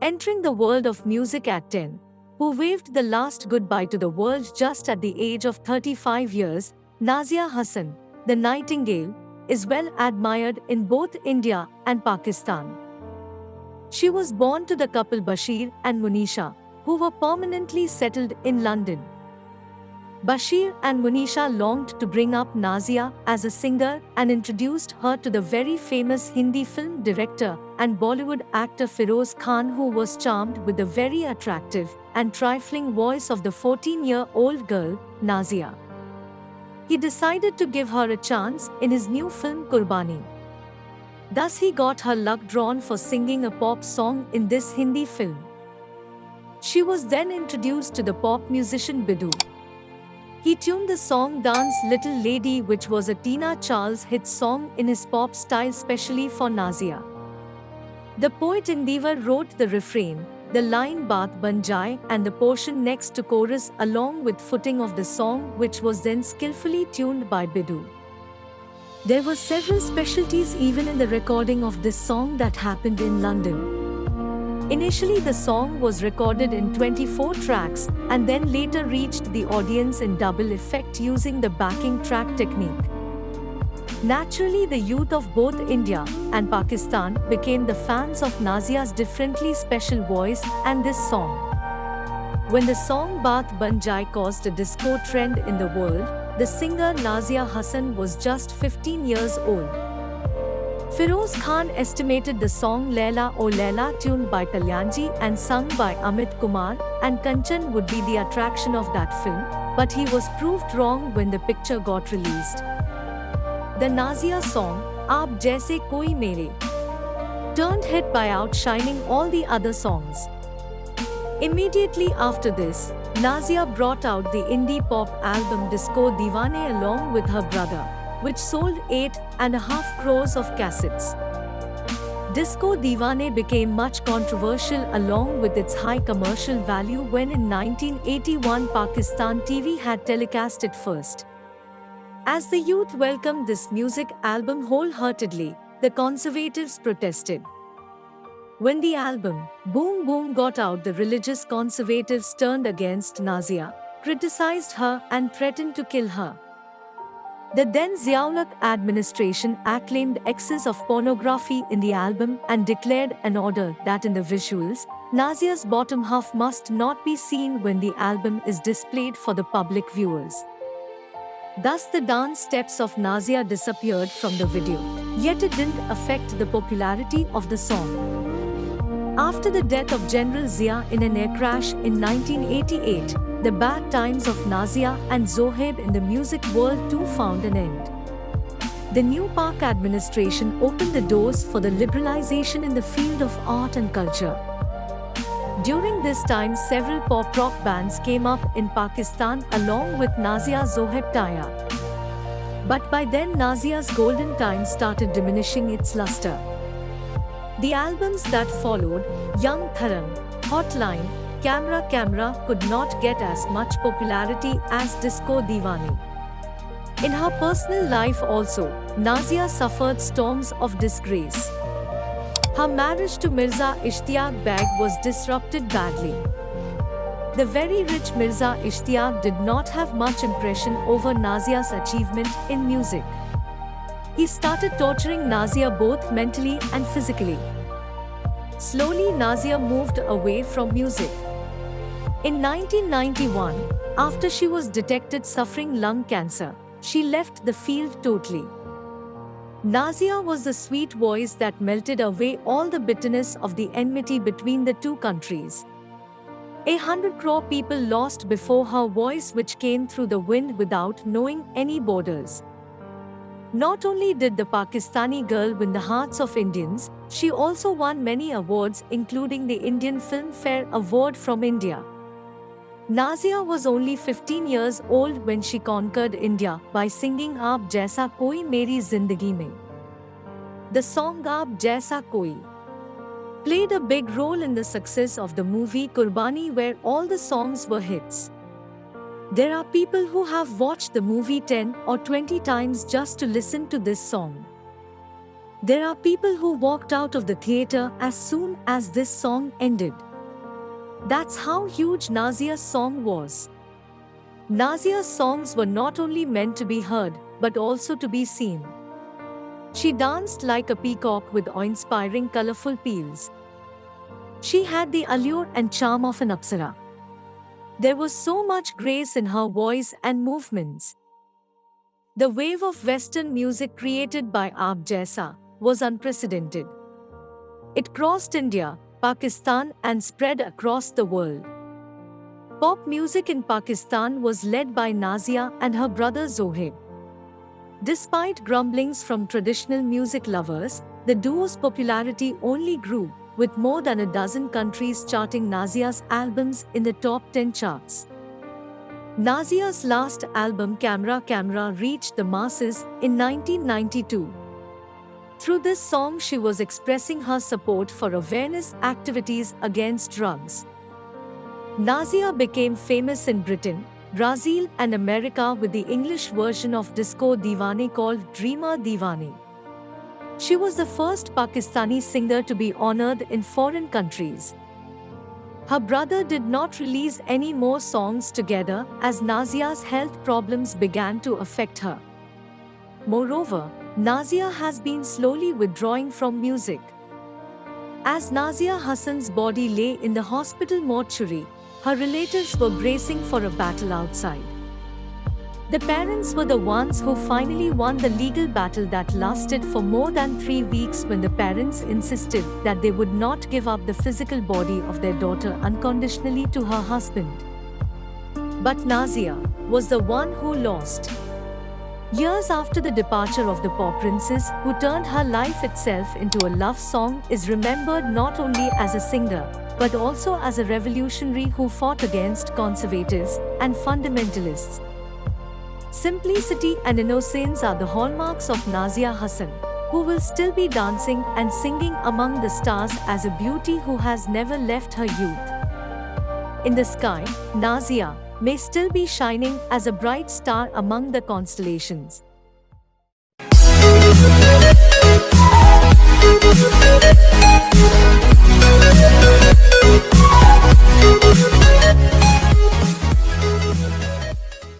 Entering the world of music at 10, who waved the last goodbye to the world just at the age of 35 years, Nazia Hassan, the Nightingale, is well admired in both India and Pakistan. She was born to the couple Bashir and Munisha, who were permanently settled in London. Bashir and Munisha longed to bring up Nazia as a singer and introduced her to the very famous Hindi film director and Bollywood actor Feroz Khan, who was charmed with the very attractive and trifling voice of the 14-year-old girl, Nazia. He decided to give her a chance in his new film Qurbani. Thus he got her luck drawn for singing a pop song in this Hindi film. She was then introduced to the pop musician Biddu. He tuned the song Dance Little Lady, which was a Tina Charles hit song in his pop style specially for Nazia. The poet Endeavor wrote the refrain, the line Baat Ban Jaye, and the portion next to chorus along with footing of the song, which was then skillfully tuned by Biddu. There were several specialties even in the recording of this song that happened in London. Initially, the song was recorded in 24 tracks and then later reached the audience in double effect using the backing track technique. Naturally, the youth of both India and Pakistan became the fans of Nazia's differently special voice and this song. When the song Baat Ban Jaye caused a disco trend in the world, the singer Nazia Hassan was just 15 years old. Feroz Khan estimated the song Laila O Laila, tuned by Kalyanji and sung by Amit Kumar and Kanchan, would be the attraction of that film, but he was proved wrong when the picture got released. The Nazia song, Aap Jaisa Koi Mere, turned hit by outshining all the other songs. Immediately after this, Nazia brought out the indie pop album Disco Deewane along with her brother, which sold 8.5 crores of cassettes. Disco Deewane became much controversial along with its high commercial value when in 1981 Pakistan TV had telecast it first. As the youth welcomed this music album wholeheartedly, the conservatives protested. When the album Boom Boom got out, the religious conservatives turned against Nazia, criticized her and threatened to kill her. The then Ziaulak administration acclaimed excess of pornography in the album and declared an order that in the visuals, Nazia's bottom half must not be seen when the album is displayed for the public viewers. Thus the dance steps of Nazia disappeared from the video, yet it didn't affect the popularity of the song. After the death of General Zia in an air crash in 1988, the bad times of Nazia and Zoheb in the music world too found an end. The new Pak administration opened the doors for the liberalization in the field of art and culture. During this time, several pop rock bands came up in Pakistan along with Nazia Zoheb Taya. But by then Nazia's golden time started diminishing its luster. The albums that followed, Young Tharam, Hotline, Camera Camera, could not get as much popularity as Disco Deewane. In her personal life also, Nazia suffered storms of disgrace. Her marriage to Mirza Ishtiyaq Beg was disrupted badly. The very rich Mirza Ishtiyaq did not have much impression over Nazia's achievement in music. He started torturing Nazia both mentally and physically. Slowly, Nazia moved away from music. In 1991, after she was detected suffering lung cancer, she left the field totally. Nazia was the sweet voice that melted away all the bitterness of the enmity between the two countries. 100 crore people lost before her voice, which came through the wind without knowing any borders. Not only did the Pakistani girl win the hearts of Indians, she also won many awards, including the Indian Filmfare Award from India. Nazia was only 15 years old when she conquered India by singing Aap Jaisa Koi Meri Zindagi Mein. The song Aap Jaisa Koi played a big role in the success of the movie Qurbani, where all the songs were hits. There are people who have watched the movie 10 or 20 times just to listen to this song. There are people who walked out of the theater as soon as this song ended. That's how huge Nazia's song was. Nazia's songs were not only meant to be heard, but also to be seen. She danced like a peacock with awe-inspiring colorful peals. She had the allure and charm of an apsara. There was so much grace in her voice and movements. The wave of Western music created by Aap Jaisa was unprecedented. It crossed India, Pakistan and spread across the world. Pop music in Pakistan was led by Nazia and her brother Zoheb. Despite grumblings from traditional music lovers, the duo's popularity only grew, with more than a dozen countries charting Nazia's albums in the top 10 charts. Nazia's last album Camera Camera reached the masses in 1992. Through this song she was expressing her support for awareness activities against drugs. Nazia became famous in Britain, Brazil and America with the English version of disco Deewane called Dreamer Deewane. She was the first Pakistani singer to be honored in foreign countries. Her brother did not release any more songs together as Nazia's health problems began to affect her. Moreover, Nazia has been slowly withdrawing from music. As Nazia Hassan's body lay in the hospital mortuary, her relatives were bracing for a battle outside. The parents were the ones who finally won the legal battle that lasted for more than 3 weeks when the parents insisted that they would not give up the physical body of their daughter unconditionally to her husband. But Nazia was the one who lost. Years after the departure of the pop princess who turned her life itself into a love song is remembered not only as a singer, but also as a revolutionary who fought against conservatives and fundamentalists. Simplicity and innocence are the hallmarks of Nazia Hassan, who will still be dancing and singing among the stars as a beauty who has never left her youth. In the sky, Nazia may still be shining as a bright star among the constellations.